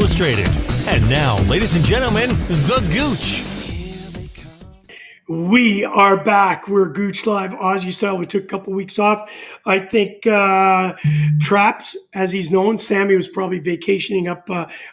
Illustrated. And now, ladies and gentlemen, the Gooch. We are back. We're GoucheLive Aussie Style. We took a couple weeks off. I think Traps, as he's known, Sammy was probably vacationing up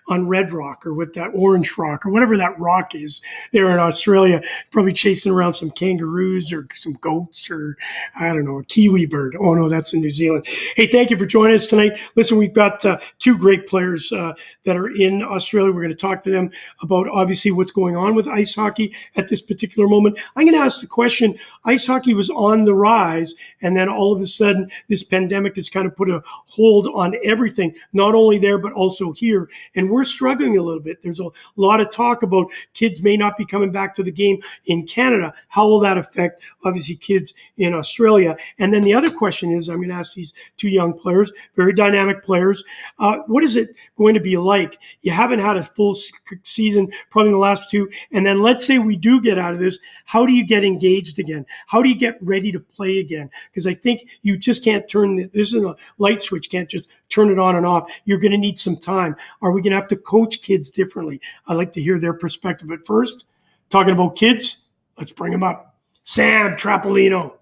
on Red Rock or with that Orange Rock or whatever that rock is there in Australia, probably chasing around some kangaroos or some goats or, I don't know, a kiwi bird. Oh, no, that's in New Zealand. Hey, thank you for joining us tonight. Listen, we've got two great players that are in Australia. We're going to talk to them about, obviously, what's going on with ice hockey at this particular moment. I'm going to ask the question, ice hockey was on the rise, and then all of a sudden, this pandemic has kind of put a hold on everything, not only there, but also here. And we're struggling a little bit. There's a lot of talk about kids may not be coming back to the game in Canada. How will that affect, obviously, kids in Australia? And then the other question is, I'm going to ask these two young players, very dynamic players, what is it going to be like? You haven't had a full season, probably in the last two. And then let's say we do get out of this. How do you get engaged again? How do you get ready to play again? Because I think you just can't this isn't a light switch, can't just turn it on and off. You're going to need some time. Are we going to have to coach kids differently? I'd like to hear their perspective. But first, talking about kids, let's bring them up. Sam Trapolino.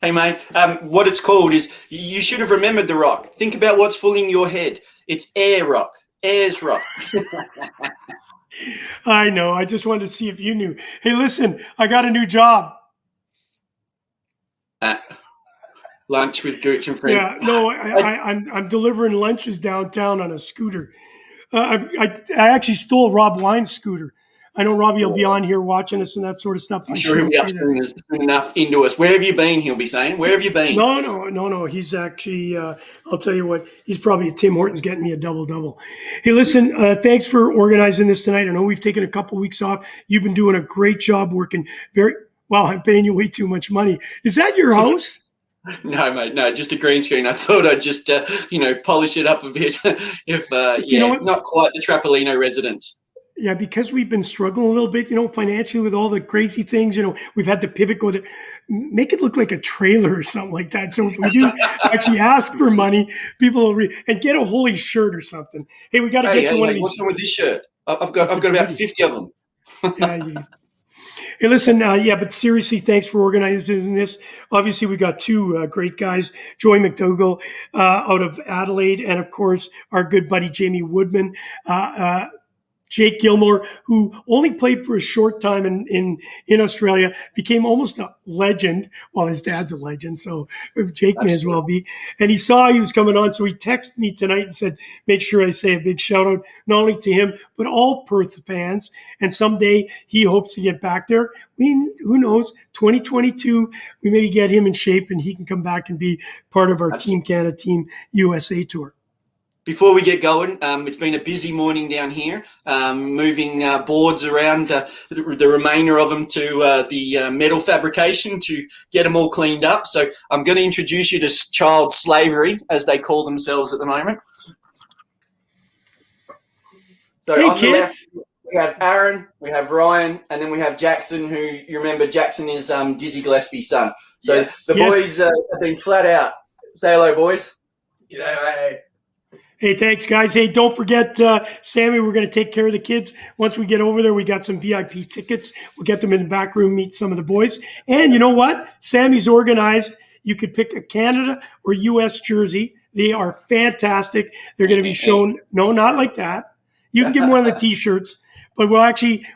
Hey, mate, what it's called is, you should have remembered the rock. Think about what's filling your head. It's air rock. Air's rock. I know. I just wanted to see if you knew. Hey, listen, I got a new job. Lunch with Gouche and Sam. Yeah, no, I'm delivering lunches downtown on a scooter. I actually stole Rob Wine's scooter. I know Robbie will be on here watching us and that sort of stuff. I'm sure he'll be up soon enough into us. Where have you been, he'll be saying? Where have you been? No. He's actually, I'll tell you what, he's probably at Tim Hortons getting me a double-double. Hey, listen, thanks for organizing this tonight. I know we've taken a couple weeks off. You've been doing a great job working well, I'm paying you way too much money. Is that your house? No, mate, no, just a green screen. I thought I'd just, polish it up a bit. If, not quite the Trapolino residence. Yeah, because we've been struggling a little bit, financially with all the crazy things, we've had to pivot, make it look like a trailer or something like that. So if we do actually ask for money, people will and get a holy shirt or something. Hey, we got to get you one of these. What's wrong with this shirt? I've got about 50 of them. Yeah. Hey, listen, but seriously, thanks for organizing this. Obviously, we got two great guys, Joey MacDougall out of Adelaide, and of course, our good buddy, Jamie Woodman. Jake Gilmore, who only played for a short time in Australia, became almost a legend. Well, his dad's a legend, so Jake may as well be. And he saw he was coming on, so he texted me tonight and said, make sure I say a big shout out, not only to him, but all Perth fans. And someday he hopes to get back there. Who knows, 2022, we maybe get him in shape and he can come back and be part of our Team Canada, Team USA tour. Before we get going, it's been a busy morning down here, moving boards around, the remainder of them to the metal fabrication to get them all cleaned up. So I'm going to introduce you to child slavery, as they call themselves at the moment. So hey, on kids. The left, we have Aaron, we have Ryan, and then we have Jackson, who you remember Jackson is Dizzy Gillespie's son. So the boys have been flat out. Say hello, boys. G'day, mate. Hey, thanks, guys. Hey, don't forget, Sammy, we're going to take care of the kids. Once we get over there, we got some VIP tickets. We'll get them in the back room, meet some of the boys. And you know what? Sammy's organized. You could pick a Canada or U.S. jersey. They are fantastic. They're going to be shown. No, not like that. You can give them one of the T-shirts. But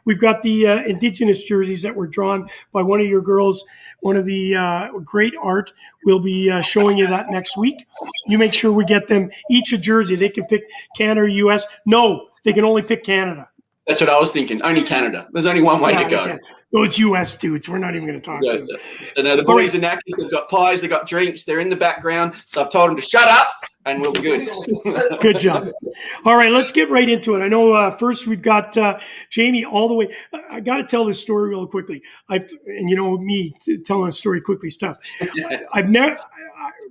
we've got the Indigenous jerseys that were drawn by one of your girls, one of the great art. We'll be showing you that next week. You make sure we get them each a jersey. They can pick Canada or U.S. No, they can only pick Canada. That's what I was thinking. Only Canada. There's only one way to go. Those U.S. dudes, we're not even going to talk to them. So now the boys are knackered. They've got pies. They've got drinks. They're in the background. So I've told them to shut up, and we'll be good. Good job. All right, let's get right into it. I know first we've got Jamie all the way. I got to tell this story real quickly. Me telling a story quickly stuff.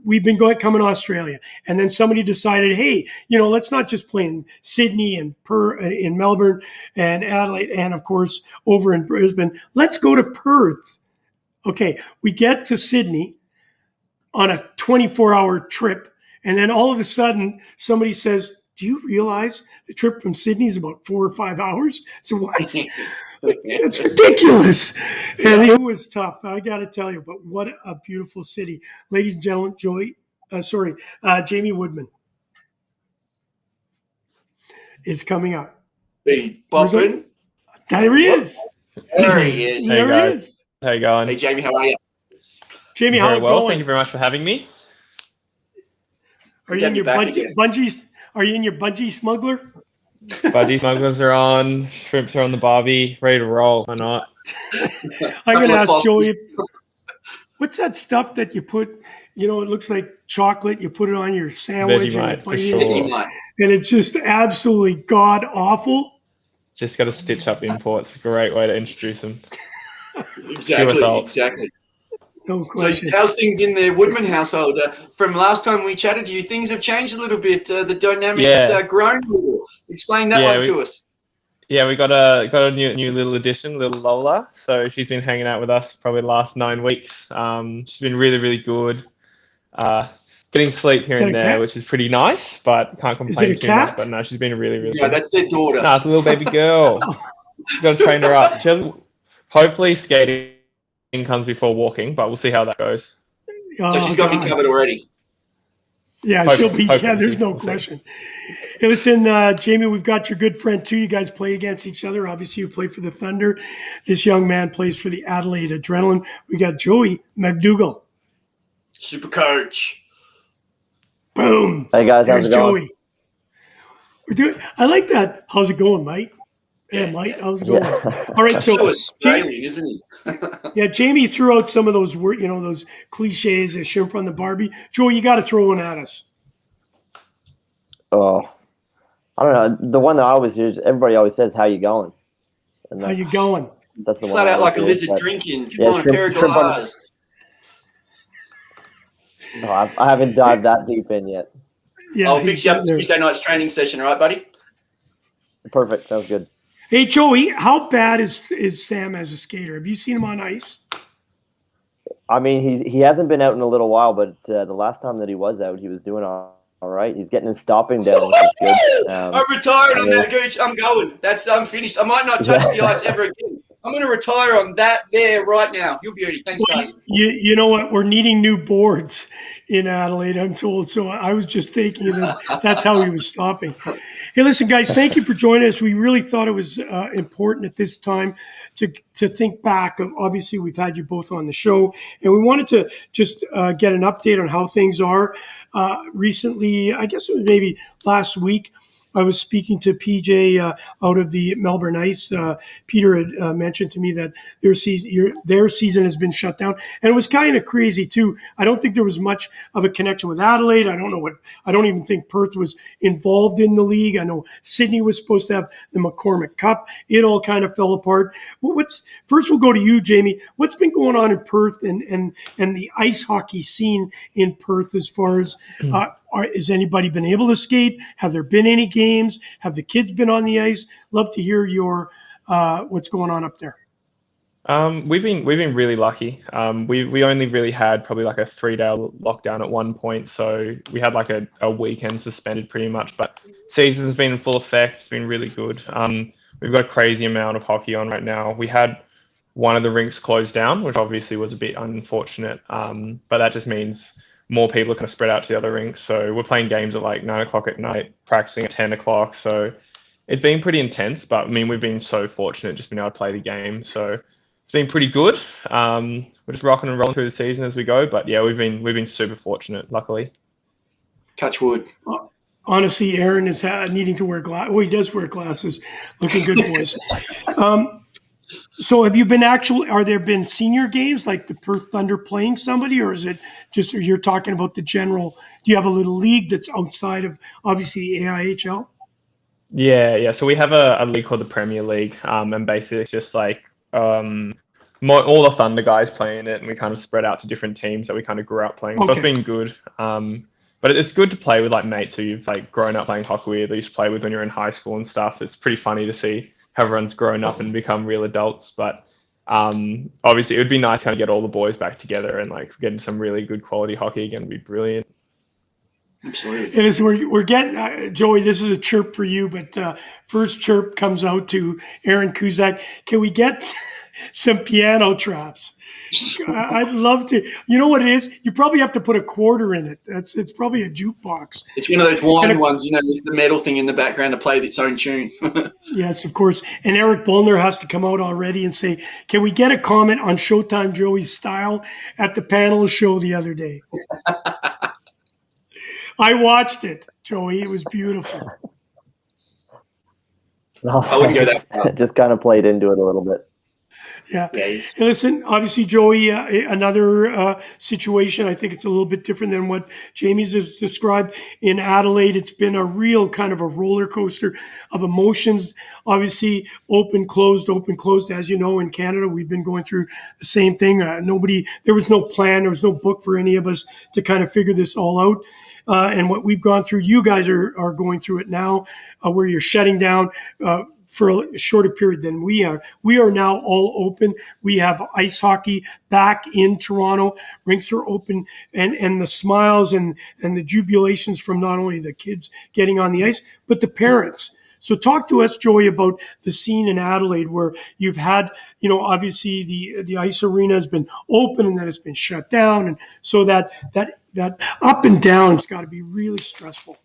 We've been coming to Australia, and then somebody decided, hey, let's not just play in Sydney and in Melbourne and Adelaide, and of course over in Brisbane. Let's go to Perth. Okay, we get to Sydney on a 24-hour trip, and then all of a sudden somebody says, do you realize the trip from Sydney is about 4 or 5 hours? So what? That's ridiculous. And it was tough. I got to tell you, but what a beautiful city. Ladies and gentlemen, Jamie Woodman is coming up. Hey, bopping. There he is. There he is. Hey There he guys, is. how you going? Hey, Jamie, how are you? Jamie, how Very it well. going? Thank you very much for having me. Are you in your bungee? Are you in your bungee smuggler? Budgie smugglers are on, shrimps are on the barbie, ready to roll. Why not? I'm going to ask Joey, what's that stuff that you put? You know, it looks like chocolate. You put it on your sandwich and you Vegemite, for bite sure. into it, and it's just absolutely god awful. Just got to stitch up imports. Great way to introduce them. Exactly. No question. So, how's things in the Woodman household? From last time we chatted to you, things have changed a little bit. The dynamics grown a little. Explain that one to us. Yeah, we got a new little addition, little Lola. So she's been hanging out with us probably the last 9 weeks. She's been really, really good. Getting sleep here and there, which is pretty nice, but can't complain too much. But no, she's been really, really good. Yeah, that's their daughter. No, it's a little baby girl. She's got to train her up. Hopefully skating comes before walking, but we'll see how that goes. So she's got me covered already. Yeah, she'll be. Yeah, there's no question. Hey, listen, Jamie, we've got your good friend too. You guys play against each other. Obviously, you play for the Thunder. This young man plays for the Adelaide Adrenaline. We got Joey MacDougall. Super coach. Boom. Hey guys, how's it going? Joey. We're doing. I like that. How's it going, Mike? Yeah, Mike, how's it going? All right, so Australian, isn't he? Yeah, Jamie threw out some of those those cliches, a shrimp on the Barbie. Joey, you got to throw one at us. Oh, I don't know. The one that I always use, everybody always says, "How you going?" And how you going? That's the flat one out like a lizard drinking. Come on, a pair of glass. No, I haven't dived that deep in yet. Yeah, I'll fix you up Tuesday night's training session, all right, buddy? Perfect. Sounds good. Hey, Joey, how bad is Sam as a skater? Have you seen him on ice? I mean, he hasn't been out in a little while, but the last time that he was out, he was doing all right. He's getting his stopping down, which is good. I'm retired on that, Gooch. I'm going. I'm finished. I might not touch the ice ever again. I'm going to retire on that there right now. You're beauty. Thanks, guys. You know what? We're needing new boards in Adelaide, I'm told. So I was just thinking that's how he was stopping. Hey, listen, guys, thank you for joining us. We really thought it was important at this time to think back. Obviously, we've had you both on the show, and we wanted to just get an update on how things are. Recently, I guess it was maybe last week, I was speaking to PJ out of the Melbourne Ice. Peter had mentioned to me that their season has been shut down, and it was kind of crazy too. I don't think there was much of a connection with Adelaide. I don't even think Perth was involved in the league. I know Sydney was supposed to have the McCormick Cup. It all kind of fell apart. First we'll go to you, Jamie. What's been going on in Perth and the ice hockey scene in Perth as far as has anybody been able to skate? Have there been any games? Have the kids been on the ice? Love to hear your what's going on up there. We've been really lucky. We only really had probably like a 3-day lockdown at one point, so we had like a weekend suspended pretty much. But season's been in full effect. It's been really good. We've got a crazy amount of hockey on right now. We had one of the rinks closed down, which obviously was a bit unfortunate. But that just means more people are kind of spread out to the other rinks. So we're playing games at like 9 o'clock at night, practicing at 10 o'clock. So it's been pretty intense, but I mean, we've been so fortunate just being able to play the game. So it's been pretty good. We're just rocking and rolling through the season as we go. But yeah, we've been super fortunate, luckily. Touch wood. Honestly, Aaron is needing to wear glasses. Well, he does wear glasses. Looking good, boys. So have you been are there been senior games like the Perth Thunder playing somebody, or is it just, you're talking about the general, do you have a little league that's outside of obviously AIHL? Yeah. So we have a league called the Premier League, and basically it's just like all the Thunder guys playing it, and we kind of spread out to different teams that we kind of grew up playing. Okay. So it's been good. But it's good to play with like mates who you've like grown up playing hockey with, or you used to play with when you're in high school and stuff. It's pretty funny to see how everyone's grown up and become real adults. But obviously it would be nice to kind of get all the boys back together and like get into some really good quality hockey again. Would be brilliant. Absolutely. And as we're getting, Joey, this is a chirp for you, but first chirp comes out to Aaron Kuzak. Can we get some piano traps? I'd love to. You know what it is? You probably have to put a quarter in it. It's probably a jukebox. It's one of those wine ones, with the metal thing in the background to play its own tune. Yes, of course. And Eric Bullner has to come out already and say, can we get a comment on Showtime Joey's style at the panel show the other day? I watched it, Joey. It was beautiful. I wouldn't go that far. Just kind of played into it a little bit. Yeah. And listen, obviously, Joey, another situation, I think it's a little bit different than what Jamie's has described. In Adelaide, it's been a real kind of a roller coaster of emotions. Obviously, open, closed. As you know, in Canada, we've been going through the same thing. There was no plan, there was no book for any of us to kind of figure this all out. And what we've gone through, you guys are going through it now, where you're shutting down for a shorter period than we are. We are now all open. We have ice hockey back in Toronto. Rinks are open, and the smiles and the jubilations from not only the kids getting on the ice, but the parents. So talk to us, Joey, about the scene in Adelaide where you've had, obviously the ice arena has been open and then it's been shut down. And so that up and down has got to be really stressful.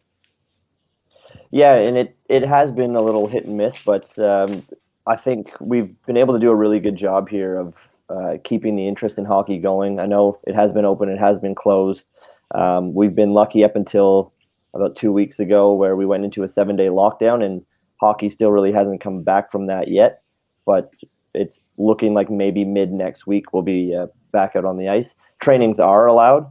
Yeah, and it has been a little hit and miss, but I think we've been able to do a really good job here of keeping the interest in hockey going. I know it has been open, it has been closed. We've been lucky up until about 2 weeks ago where we went into a 7-day lockdown, and hockey still really hasn't come back from that yet, but it's looking like maybe mid next week we'll be back out on the ice. Trainings are allowed.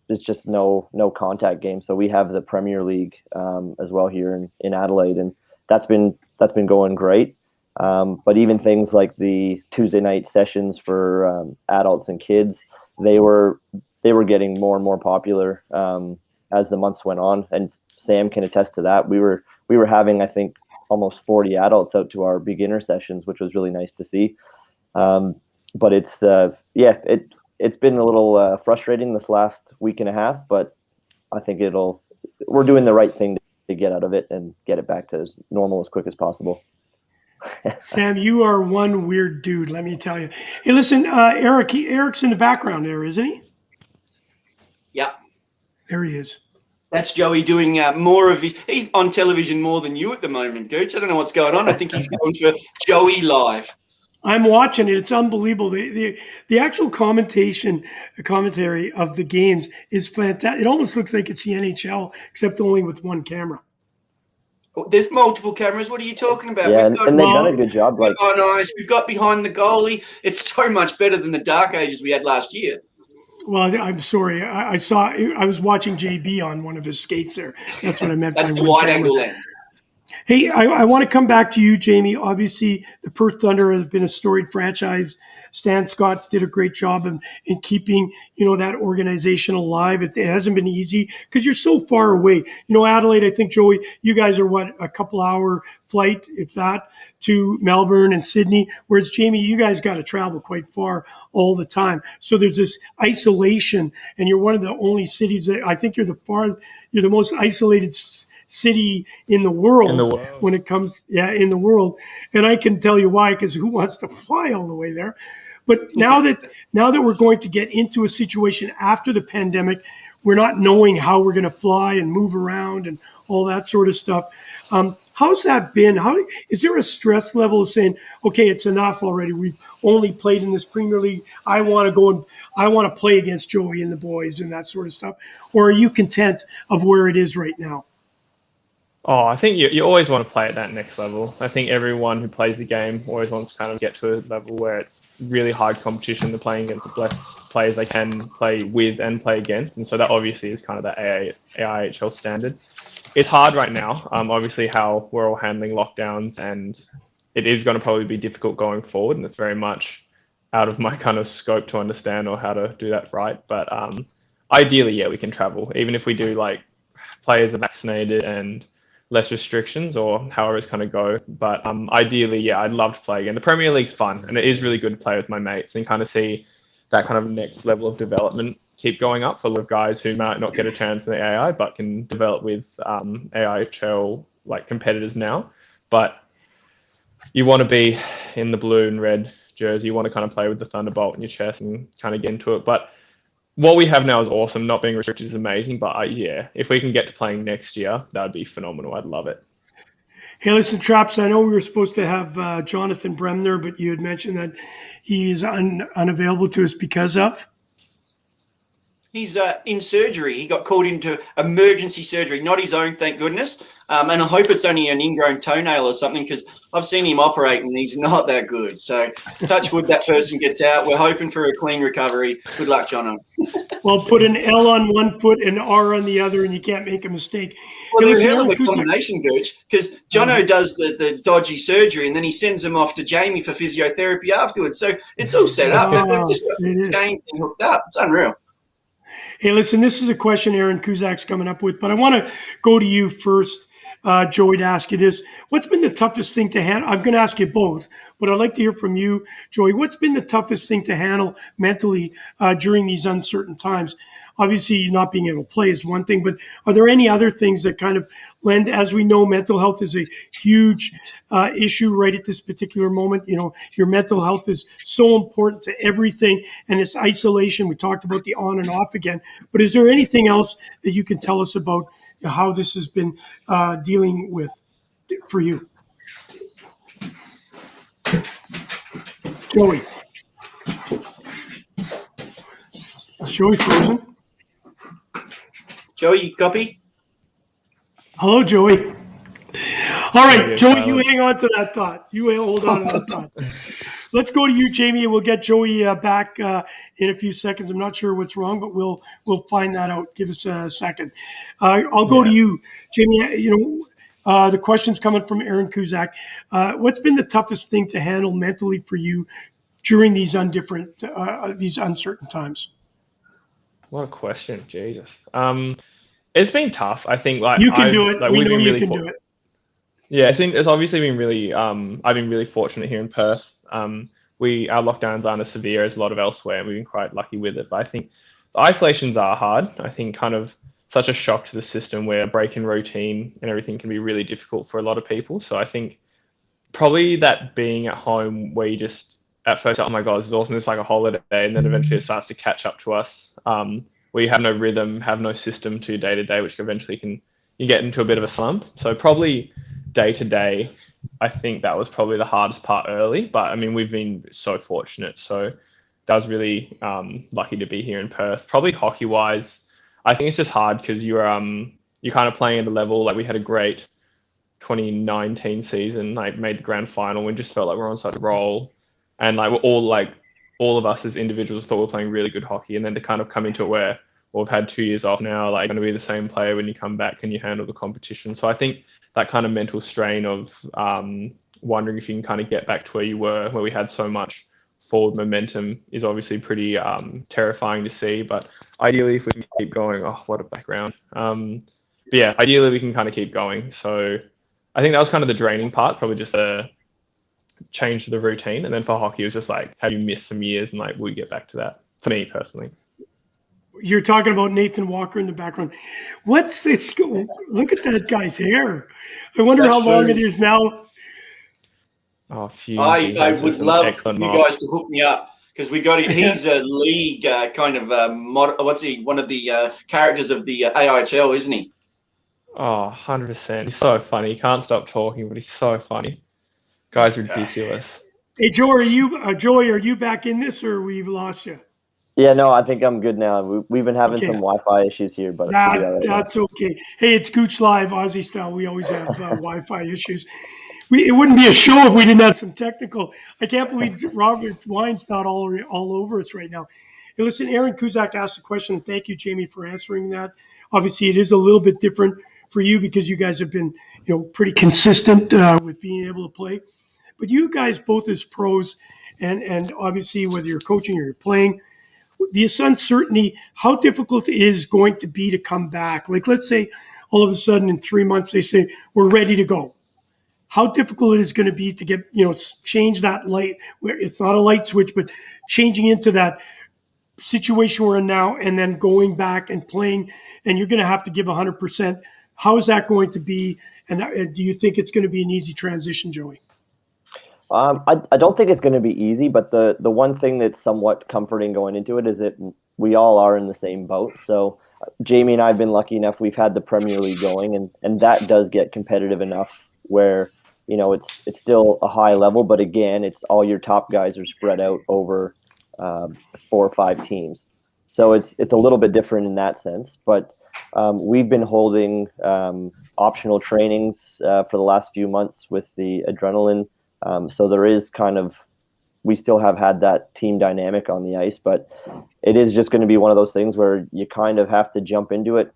There's just no contact game. So we have the Premier League as well here in Adelaide, and that's been going great. But even things like the Tuesday night sessions for adults and kids, they were getting more and more popular as the months went on. And Sam can attest to that. We were having, I think, almost 40 adults out to our beginner sessions, which was really nice to see. But it's been a little frustrating this last week and a half, but I think we're doing the right thing to get out of it and get it back to as normal as quick as possible. Sam, you are one weird dude, let me tell you. Hey, listen, Eric's in the background there, isn't he? Yeah. There he is. That's Joey doing more of he's on television more than you at the moment, Gooch. I don't know what's going on. I think he's going for Joey Live. I'm watching it. It's unbelievable. The actual commentary of the games is fantastic. It almost looks like it's the NHL, except only with one camera. There's multiple cameras. What are you talking about? Yeah, and they've done a good job. We've got on ice. We've got behind the goalie. It's so much better than the dark ages we had last year. Well, I'm sorry. I was watching JB on one of his skates there. That's what I meant. That's the wide angle lens. Hey, I want to come back to you, Jamie. Obviously, the Perth Thunder has been a storied franchise. Stan Scotts did a great job in keeping, that organization alive. It hasn't been easy because you're so far away. Adelaide, I think, Joey, you guys are a couple hour flight, if that, to Melbourne and Sydney. Whereas, Jamie, you guys got to travel quite far all the time. So there's this isolation, and you're one of the only cities that I think you're the most isolated city in the world when it comes, in the world. And I can tell you why, because who wants to fly all the way there? But now that we're going to get into a situation after the pandemic, we're not knowing how we're going to fly and move around and all that sort of stuff. How's that been? Is there a stress level of saying, okay, it's enough already. We've only played in this Premier League. I want to go and I want to play against Joey and the boys and that sort of stuff. Or are you content of where it is right now? Oh, I think you always want to play at that next level. I think everyone who plays the game always wants to kind of get to a level where it's really hard competition. They're playing against the best players they can play with and play against. And so that obviously is kind of the AIHL standard. It's hard right now, obviously, how we're all handling lockdowns, and it is going to probably be difficult going forward. And it's very much out of my kind of scope to understand or how to do that right. But ideally, we can travel, even if we do players are vaccinated and less restrictions or however it's going to go. But ideally, I'd love to play again. The Premier League's fun, and it is really good to play with my mates and kind of see that kind of next level of development. keep going up for a lot of guys who might not get a chance in the AI, but can develop with AIHL like competitors now. But you want to be in the blue and red jersey. You want to kind of play with the Thunderbolt in your chest and kind of get into it. But what we have now is awesome. Not being restricted is amazing. But yeah, if we can get to playing next year, that would be phenomenal. I'd love it. Hey, listen, Traps, I know we were supposed to have Jonathon Bremner, but you had mentioned that he is unavailable to us because of? He's in surgery. He got called into emergency surgery, not his own, thank goodness. And I hope it's only an ingrown toenail or something, because I've seen him operate and he's not that good. So touch wood that person gets out. We're hoping for a clean recovery. Good luck, Jono. Well, put an L on one foot and R on the other, and you can't make a mistake. Well, Hey, they're listen, hell of a Aaron Kuzak- combination, Gooch, because Jono does the dodgy surgery and then he sends him off to Jamie for physiotherapy afterwards. So it's all set up. They've just got it the is. game thing hooked up. It's unreal. Hey, listen, this is a question Aaron Kuzak's coming up with, but I want to go to you first, Joey, to ask you this. What's been the toughest thing to handle? I'm going to ask you both, but I'd like to hear from you, Joey. What's been the toughest thing to handle mentally during these uncertain times? Obviously, not being able to play is one thing, but are there any other things that kind of lend? As we know, mental health is a huge issue right at this particular moment. You know, your mental health is so important to everything, and it's isolation. We talked about the on and off again, but is there anything else that you can tell us about how this has been dealing with for you? Joey. Is Joey frozen? Joey, you copy? Hello, Joey. All right, Yeah, Joey, silent. you hang on to that thought. You hold on to that thought. Let's go to you, Jamie, and we'll get Joey back in a few seconds. I'm not sure what's wrong, but we'll find that out. Give us a second. I'll go to you, Jamie. You know, the question's coming from Aaron Kuzak. What's been the toughest thing to handle mentally for you during these uncertain times? What a question, Jesus. It's been tough. I think like You can do it. Like, we we've know been you really can do it. Yeah, I think it's obviously been really. I've been really fortunate here in Perth. Our lockdowns aren't as severe as a lot of elsewhere, and we've been quite lucky with it. But I think the isolations are hard. I think kind of such a shock to the system where breaking routine and everything can be really difficult for a lot of people. So I think probably that being at home where you just at first, oh my God, this is awesome. It's like a holiday. And then eventually it starts to catch up to us, where you have no rhythm, have no system to day to day, which eventually you get into a bit of a slump. So probably day to day, I think that was probably the hardest part early. But I mean, we've been so fortunate. So that was really lucky to be here in Perth. Probably hockey wise, I think it's just hard because you're kind of playing at a level, like we had a great 2019 season, like made the grand final. We just felt like we're on such a roll, and like all of us as individuals thought we were playing really good hockey, and then to kind of come into it where we've had 2 years off now, like going to be the same player when you come back, can you handle the competition? So I think that kind of mental strain of wondering if you can kind of get back to where you were, where we had so much forward momentum, is obviously pretty terrifying to see. But ideally, if we can keep going, oh, what a background. But yeah, ideally we can kind of keep going. So I think that was kind of the draining part, probably just a change to the routine. And then for hockey, it was just like, have you missed some years and like, will you get back to that? For me personally. You're talking about Nathan Walker in the background. What's this? Look at that guy's hair. I wonder That's how long true. it is now. Oh, phew. I would love you guys to hook me up, because we got it. He's a league kind of what's he? One of the characters of the AIHL, isn't he? Oh, 100%. He's so funny. He can't stop talking, but he's so funny. Guy's ridiculous. Hey, Joey, are you back in this, or we've lost you? Yeah, no, I think I'm good now. We've been having Okay. some Wi-Fi issues here, but I should be all right now. That's okay. Hey, it's GoucheLive Aussie Style. We always have Wi-Fi issues. It wouldn't be a show if we didn't have some technical. I can't believe Robert Wine's not all over us right now. Hey, listen, Aaron Kuzak asked a question. And thank you, Jamie, for answering that. Obviously, it is a little bit different for you because you guys have been, pretty consistent with being able to play. But you guys both as pros, and obviously whether you're coaching or you're playing, this uncertainty, how difficult it is going to be to come back. Like, let's say all of a sudden in 3 months they say we're ready to go. How difficult it is going to be to get, change that light, where it's not a light switch, but changing into that situation we're in now, and then going back and playing, and you're going to have to give 100%. How is that going to be? And do you think it's going to be an easy transition, Joey? I don't think it's going to be easy, but the one thing that's somewhat comforting going into it is that we all are in the same boat. So Jamie and I have been lucky enough, we've had the Premier League going, and that does get competitive enough where, it's still a high level, but again, it's all your top guys are spread out over 4 or 5 teams. So it's a little bit different in that sense, but we've been holding optional trainings for the last few months with the adrenaline. So there is we still have had that team dynamic on the ice, but it is just going to be one of those things where you kind of have to jump into it.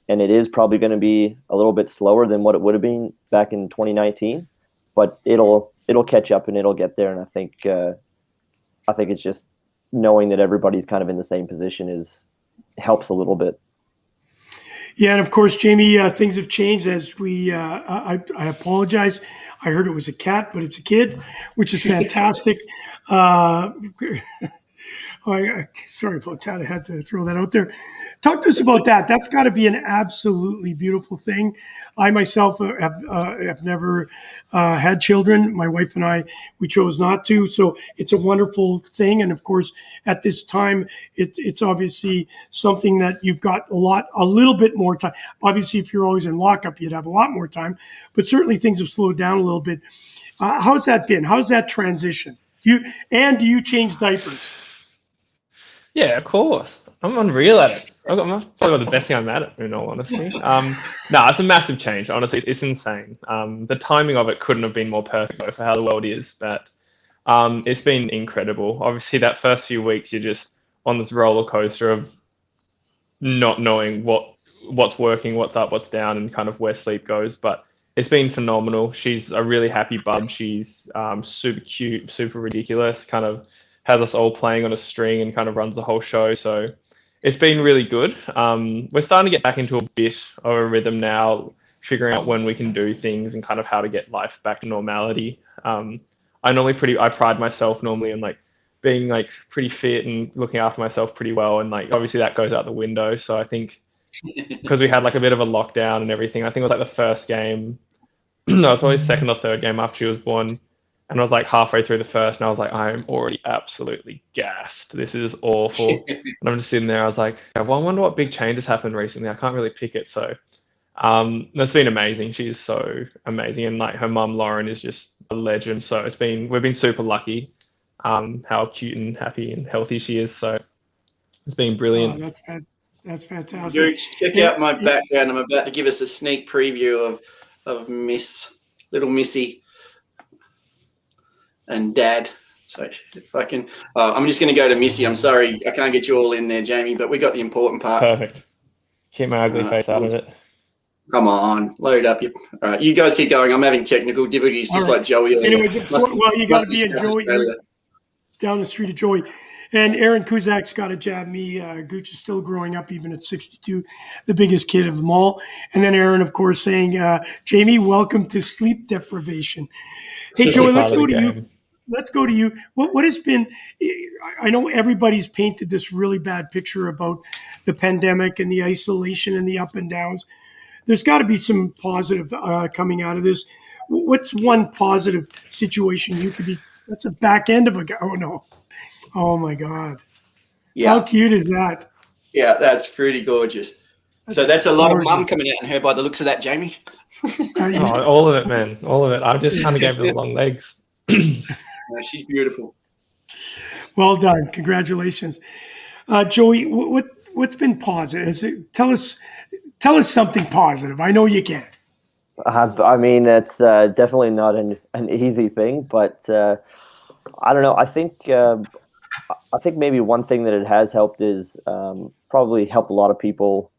And it is probably going to be a little bit slower than what it would have been back in 2019, but it'll catch up and it'll get there. And I think it's just knowing that everybody's kind of in the same position helps a little bit. Yeah, and of course, Jamie, things have changed as we. I apologize. I heard it was a cat, but it's a kid, which is fantastic. Sorry about that. I had to throw that out there. Talk to us about that. That's got to be an absolutely beautiful thing. I myself have never had children. My wife and I, we chose not to. So it's a wonderful thing. And of course, at this time, it's obviously something that you've got a little bit more time. Obviously, if you're always in lockup, you'd have a lot more time. But certainly things have slowed down a little bit. How's that been? How's that transition? Do you change diapers? Yeah, of course. I'm unreal at it. I'm probably the best thing I'm at it, in all honesty. No, it's a massive change. Honestly, it's insane. The timing of it couldn't have been more perfect for how the world is, but it's been incredible. Obviously, that first few weeks, you're just on this roller coaster of not knowing what's working, what's up, what's down, and kind of where sleep goes. But it's been phenomenal. She's a really happy bub. She's super cute, super ridiculous, kind of has us all playing on a string and kind of runs the whole show. So it's been really good. We're starting to get back into a bit of a rhythm now, figuring out when we can do things and kind of how to get life back to normality. I pride myself normally on being pretty fit and looking after myself pretty well. And obviously that goes out the window. So I think because we had a bit of a lockdown and everything, I think it was the first game, no, it's probably second or third game after she was born. And I was halfway through the first, and I was I'm already absolutely gassed. This is awful. And I'm just sitting there. I was I wonder what big changes happened recently. I can't really pick it. So that's been amazing. She's so amazing. And her mum, Lauren, is just a legend. So we've been super lucky how cute and happy and healthy she is. So it's been brilliant. Oh, that's fantastic. Gooch, check out my background. I'm about to give us a sneak preview of little Missy and Dad. So if I can, I'm just going to go to Missy. I'm sorry, I can't get you all in there, Jamie, but we got the important part. Perfect. Keep my ugly face out of it. Come on, load up. All right, you guys keep going. I'm having technical difficulties, just like Joey. Anyways, you got to be in Joey down the street of Joey. And Aaron Kuzak's got to jab me. Gooch is still growing up, even at 62, the biggest kid of them all. And then Aaron, of course, saying, Jamie, welcome to sleep deprivation. Hey, Joey, let's go to you. Let's go to you. What has been, I know everybody's painted this really bad picture about the pandemic and the isolation and the up and downs. There's got to be some positive coming out of this. What's one positive situation you could be? That's a back end of a guy. Oh, no. Oh, my God. Yeah. How cute is that? Yeah, that's pretty gorgeous. That's a lot of mum coming out in her by the looks of that, Jamie. All of it, man. All of it. I just kind of gave her the long legs. No, she's beautiful. Well done. Congratulations. Joey, what's been positive? Tell us something positive. I know you can. I mean, that's definitely not an easy thing, but I don't know. I think maybe one thing that it has helped is probably help a lot of people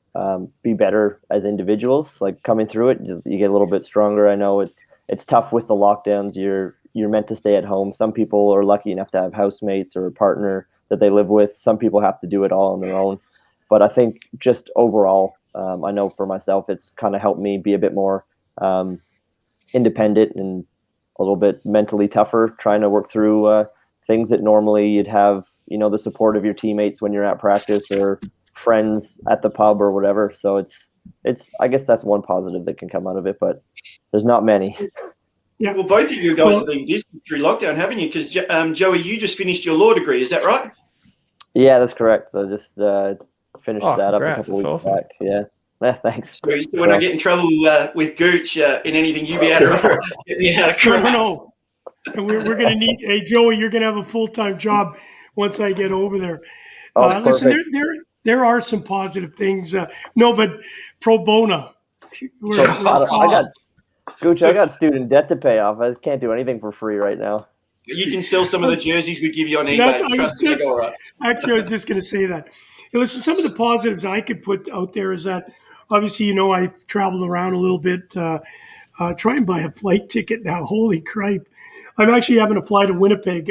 be better as individuals. Coming through it, you get a little bit stronger. I know it's tough with the lockdowns. You're meant to stay at home. Some people are lucky enough to have housemates or a partner that they live with. Some people have to do it all on their own. But I think just overall, I know for myself, it's kind of helped me be a bit more independent and a little bit mentally tougher, trying to work through things that normally you'd have the support of your teammates when you're at practice or friends at the pub or whatever. So it's I guess that's one positive that can come out of it, but there's not many. Yeah. Well, both of you guys have been busy through lockdown, haven't you? Because Joey, you just finished your law degree, is that right? Yeah, that's correct. I just finished that up a congrats. couple That's weeks awesome. back. Yeah, thanks. So when I get in trouble with Gooch in anything, you be able to get me out of crap. No. And we're going to need, hey, Joey, you're going to have a full-time job once I get over there. Listen, there are some positive things. No, but pro bono. Gooch, I got student debt to pay off. I can't do anything for free right now. You can sell some of the jerseys we give you on eBay. Actually, I was just going to say that. Hey, listen, some of the positives I could put out there is that, obviously, I've traveled around a little bit. Try and buy a flight ticket now. Holy cripe. I'm actually having to fly to Winnipeg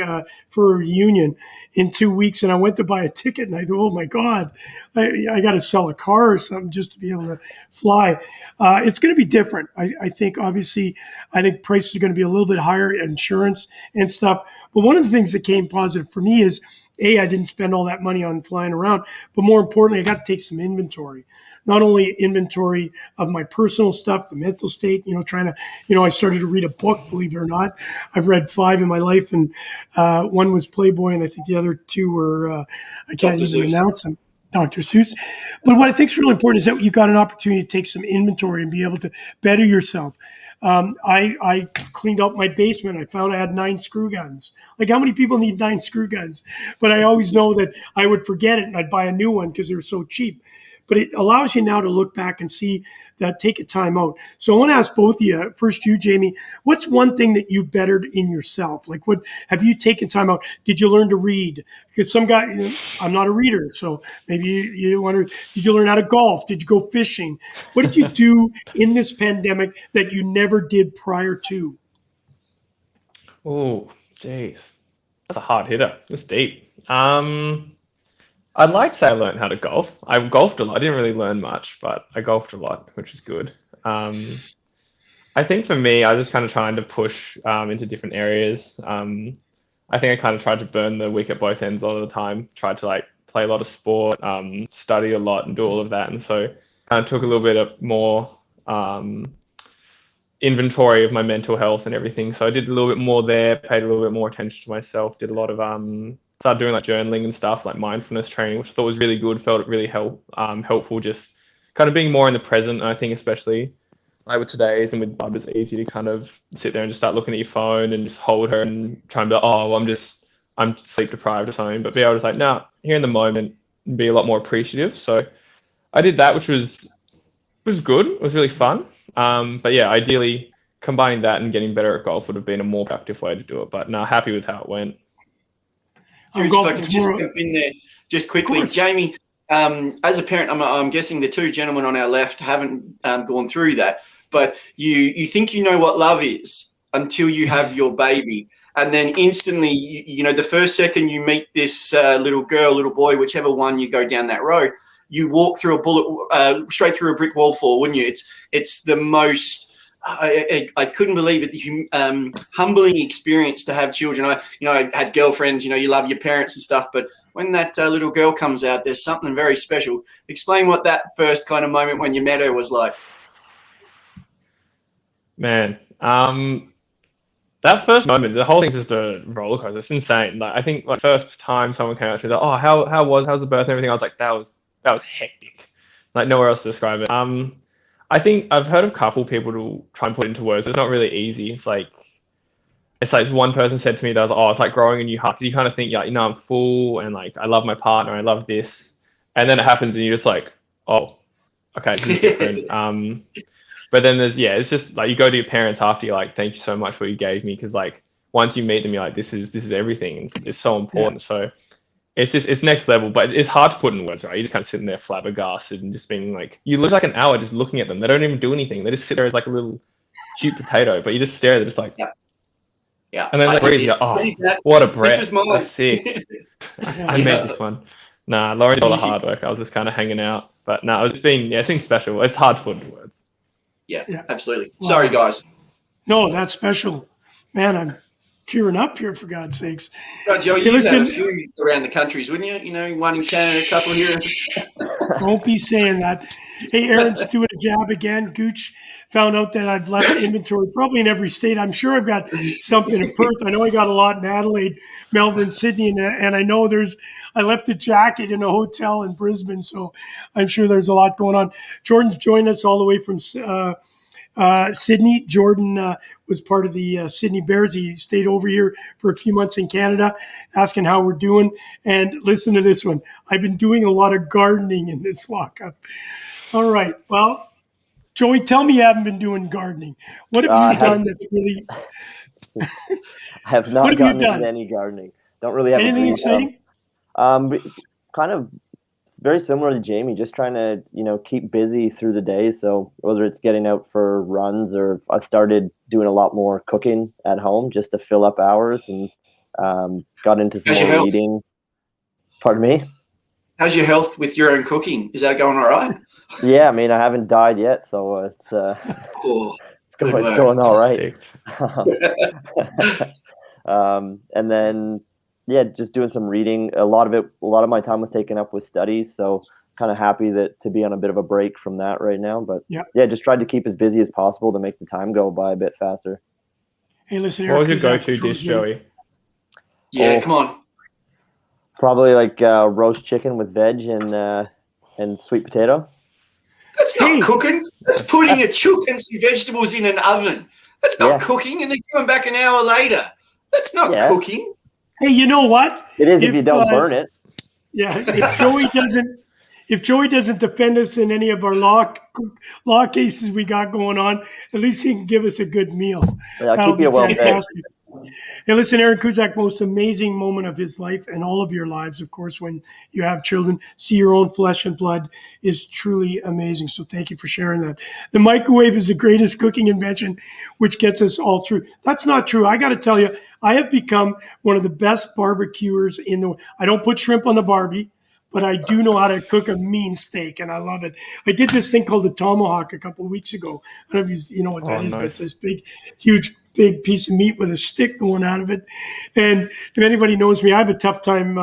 for a reunion in 2 weeks, and I went to buy a ticket, and I thought, oh my God, I got to sell a car or something just to be able to fly. It's going to be different. I think, obviously, prices are going to be a little bit higher, insurance and stuff. But one of the things that came positive for me is, I didn't spend all that money on flying around, but more importantly, I got to take some inventory. Not only inventory of my personal stuff, the mental state, trying to, I started to read a book, believe it or not. I've read 5 in my life, and one was Playboy, and I think the other 2 were, I can't even announce them, Dr. Seuss. But what I think is really important is that you got an opportunity to take some inventory and be able to better yourself. I cleaned out my basement. I found I had 9 screw guns. Like, how many people need 9 screw guns? But I always know that I would forget it and I'd buy a new one because they were so cheap. But it allows you now to look back and see that, take a time out. So I want to ask both of you, first you, Jamie, what's one thing that you've bettered in yourself? Like, what have you taken time out? Did you learn to read? Because some guy, I'm not a reader, so maybe you wonder, did you learn how to golf? Did you go fishing? What did you do in this pandemic that you never did prior to? Oh, jeez. That's a hard hitter. That's deep. I'd like to say I learned how to golf. I golfed a lot. I didn't really learn much, but I golfed a lot, which is good. I think for me, I was just kind of trying to push into different areas. I think I kind of tried to burn the wick at both ends a lot of the time. Tried to play a lot of sport, study a lot, and do all of that. And so kind of took a little bit of more inventory of my mental health and everything. So I did a little bit more there, paid a little bit more attention to myself, did a lot of started doing journaling and stuff, like mindfulness training, which I thought was really good, felt it really helpful, just kind of being more in the present. And I think especially with today's and with Bub, it's easy to kind of sit there and just start looking at your phone and just hold her and try and be like, oh, well, I'm sleep deprived or something, but be able to no, here in the moment, be a lot more appreciative. So I did that, which was good. It was really fun. But yeah, ideally combining that and getting better at golf would have been a more productive way to do it. But no, happy with how it went. If I can just jump in there just quickly, Jamie, as a parent, I'm guessing the 2 gentlemen on our left haven't gone through that, but you think you know what love is until you have your baby. And then instantly, the first second you meet this little girl, little boy, whichever one you go down that road, you walk through a bullet, straight through a brick wall for, wouldn't you? It's the most... I couldn't believe it. Humbling experience to have children. I had girlfriends. You love your parents and stuff, but when that little girl comes out, there's something very special. Explain what that first kind of moment when you met her was like. Man, that first moment, the whole thing's just a roller coaster. It's insane. I think first time someone came out to me, oh, how's the birth and everything? I was like, that was hectic. Nowhere else to describe it. I think I've heard of a couple people to try and put it into words. It's not really easy. It's like one person said to me that was, oh, it's like growing a new heart. So you kind of think, I'm full and I love my partner, I love this. And then it happens and you're just like, oh, okay, this is different. But then it's just you go to your parents after, you're like, thank you so much for what you gave me. Because once you meet them, you're like, this is everything. It's so important. Yeah. So it's next level, but it's hard to put in words, right? You're just kind of sitting there flabbergasted and just being you lose an hour just looking at them. They don't even do anything. They just sit there as a little cute potato, but you just stare at it, just yeah. And then breathe, what a breath. This is mine. That's sick. I made this one. Nah, Lauren did all the hard work. I was just kind of hanging out, but no, it's been special. It's hard to put into words. Yeah, absolutely. Sorry, guys. No, that's special, man. tearing up here, for God's sakes. God, Joe, Hey, you've had a listen, few around the countries, wouldn't you? You know, one in Canada, a couple here. don't be saying that. Hey, Aaron's doing a jab again. Gooch found out that I've left inventory probably in every state. I'm sure I've got something in Perth. I know I got a lot in Adelaide, Melbourne, Sydney, and I know I left a jacket in a hotel in Brisbane, so I'm sure there's a lot going on. Jordan's joined us all the way from Sydney. Jordan was part of the Sydney Bears. He stayed over here for a few months in Canada, asking how we're doing. And listen to this one. I've been doing a lot of gardening in this lockup. All right. Well, Joey, tell me you haven't been doing gardening. What have you done that's really... I have not What have you gotten done? into any gardening. Don't really have Anything exciting? Kind of very similar to Jamie, just trying to, keep busy through the day. So whether it's getting out for runs, or I started doing a lot more cooking at home just to fill up hours, and got into some more reading. Pardon me? How's your health with your own cooking? Is that going all right? Yeah, I mean, I haven't died yet, so it's going all right. And then, yeah, just doing some reading. A lot of my time was taken up with studies, so kind of happy to be on a bit of a break from that right now. But yeah, just tried to keep as busy as possible to make the time go by a bit faster. Hey, listen, what was your go-to dish, Joey? Yeah, come on. Probably like roast chicken with veg and sweet potato. That's not cooking. That's putting a chook and some vegetables in an oven. That's not cooking, and then coming back an hour later. That's not cooking. Hey, you know what? It is if you don't burn it. Yeah, if Joey doesn't defend us in any of our law cases we got going on, at least he can give us a good meal. I'll keep you well fed. Hey, listen, Aaron Kuzak, most amazing moment of his life and all of your lives, of course, when you have children, see your own flesh and blood is truly amazing. So thank you for sharing that. The microwave is the greatest cooking invention, which gets us all through. That's not true. I got to tell you, I have become one of the best barbecuers I don't put shrimp on the Barbie, but I do know how to cook a mean steak, and I love it. I did this thing called the tomahawk a couple of weeks ago. I don't know if you know what that is, but it's this big piece of meat with a stick going out of it. And if anybody knows me, I have a tough time,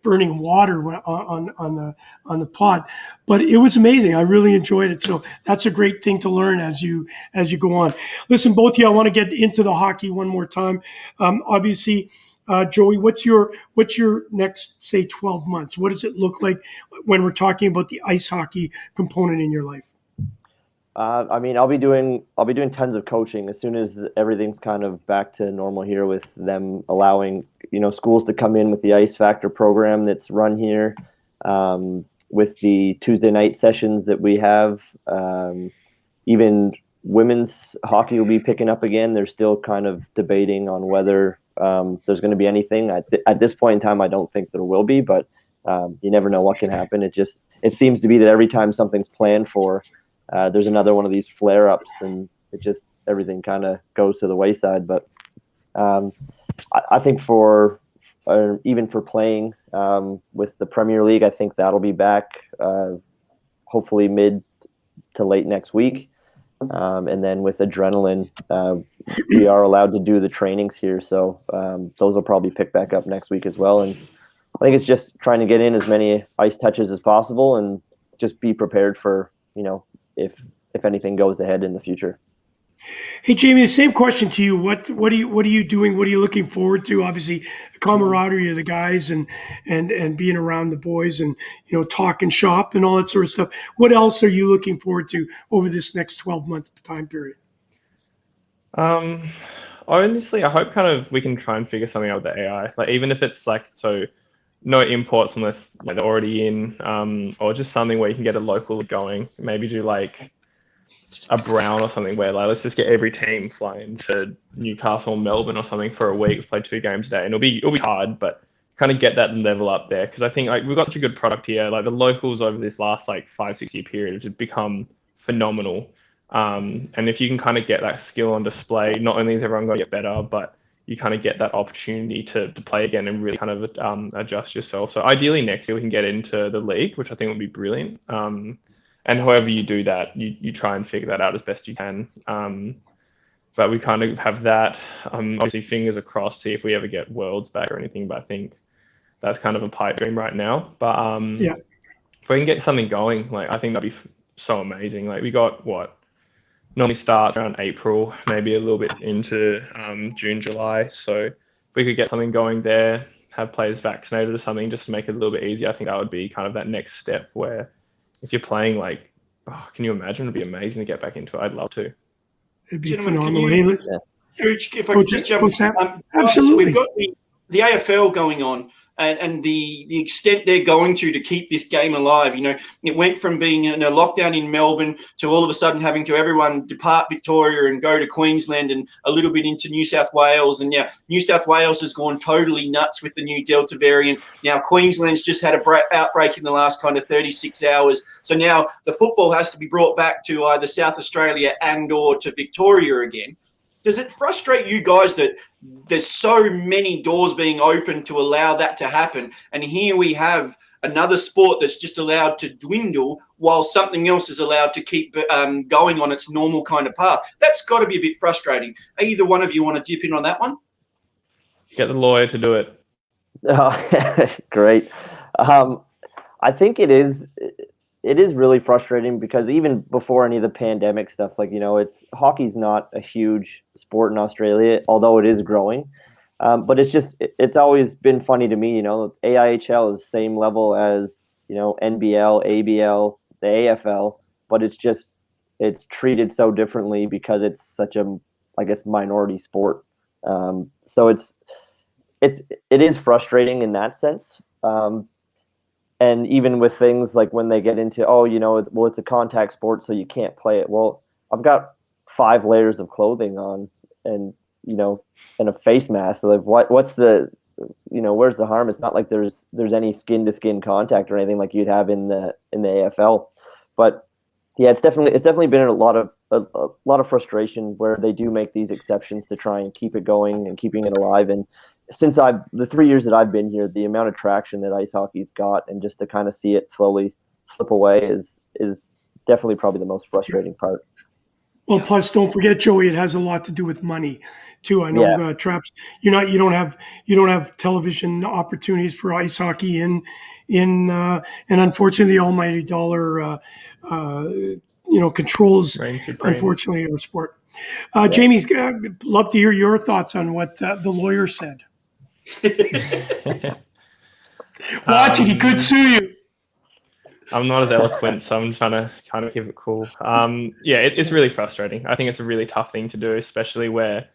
burning water on the pot, but it was amazing. I really enjoyed it. So that's a great thing to learn as you go on. Listen, both of you, I want to get into the hockey one more time. Obviously, Joey, what's your next, say, 12 months? What does it look like when we're talking about the ice hockey component in your life? I mean, I'll be doing tons of coaching as soon as everything's kind of back to normal here, with them allowing schools to come in with the Ice Factor program that's run here, with the Tuesday night sessions that we have. Even women's hockey will be picking up again. They're still kind of debating on whether there's going to be anything. At this point in time, I don't think there will be, but you never know what can happen. It seems to be that every time something's planned for, there's another one of these flare-ups, and everything kind of goes to the wayside. But I think even for playing with the Premier League, I think that'll be back hopefully mid to late next week. And then with Adrenaline, we are allowed to do the trainings here, so those will probably pick back up next week as well. And I think it's just trying to get in as many ice touches as possible and just be prepared for if anything goes ahead in the future. Hey, Jamie, the same question to you. What are you doing? What are you looking forward to? Obviously, the camaraderie of the guys and being around the boys and talking shop and all that sort of stuff. What else are you looking forward to over this next 12-month time period? Honestly, I hope kind of we can try and figure something out with the AI. Like, even if it's like, so no imports unless they're already in, or just something where you can get a local going. Maybe do like a Brown or something where, like, let's just get every team flying to Newcastle or Melbourne or something for a week, play 2 games a day, and it'll be hard, but kind of get that level up there, because I think like we've got such a good product here. Like the locals over this last like 5-6 year period have become phenomenal, and if you can kind of get that skill on display, not only is everyone going to get better, but you kind of get that opportunity to play again and really kind of adjust yourself. So ideally next year we can get into the league, which I think would be brilliant. And however you do that, you try and figure that out as best you can. but we kind of have that. Obviously, fingers crossed, see if we ever get Worlds back or anything. But I think that's kind of a pipe dream right now. But Yeah. if we can get something going, like I think that'd be so amazing. Like we got what normally starts around April, maybe a little bit into June, July. So if we could get something going there, have players vaccinated or something, just to make it a little bit easier. I think that would be kind of that next step where if you're playing, like, can you imagine? It'd be amazing to get back into it. I'd love to. It'd be Gentlemen, phenomenal. can you- Hey, Coach, if I could just jump, Sam, guys, absolutely. we've got the AFL going on, and the extent they're going to keep this game alive. You know, it went from being in a lockdown in Melbourne to all of a sudden having to everyone depart Victoria and go to Queensland and a little bit into New South Wales. And yeah, New South Wales has gone totally nuts with the new Delta variant. Now Queensland's just had a outbreak in the last kind of 36 hours. So now the football has to be brought back to either South Australia and or to Victoria again. Does it frustrate you guys that there's so many doors being opened to allow that to happen? And here we have another sport that's just allowed to dwindle while something else is allowed to keep going on its normal kind of path. That's got to be a bit frustrating. Either one of you want to dip in on that one? Get the lawyer to do it. Oh, great. I think it is really frustrating because even before any of the pandemic stuff, like, you know, hockey's not a huge sport in Australia, although it is growing. But it's always been funny to me, you know, AIHL is the same level as, you know, NBL, ABL, the AFL, but it's treated so differently because it's such a, I guess, minority sport. So it is frustrating in that sense. And even with things like when they get into, oh, you know, well, it's a contact sport, so you can't play it. Well, I've got 5 layers of clothing on and, you know, and a face mask. Like what's the, you know, where's the harm? It's not like there's any skin to skin contact or anything like you'd have in the AFL. But yeah, it's definitely been a lot of frustration where they do make these exceptions to try and keep it going and keeping it alive. And since the 3 years that I've been here, the amount of traction that ice hockey's got and just to kind of see it slowly slip away is definitely probably the most frustrating part. Well, plus don't forget, Joey, it has a lot to do with money too. I know Traps, you don't have television opportunities for ice hockey and unfortunately the almighty dollar controls, unfortunately, our sport. Jamie, I'd love to hear your thoughts on what the lawyer said. Watch it, he could sue you. I'm not as eloquent, so I'm trying to kind of keep it cool. It's really frustrating. I think it's a really tough thing to do, especially where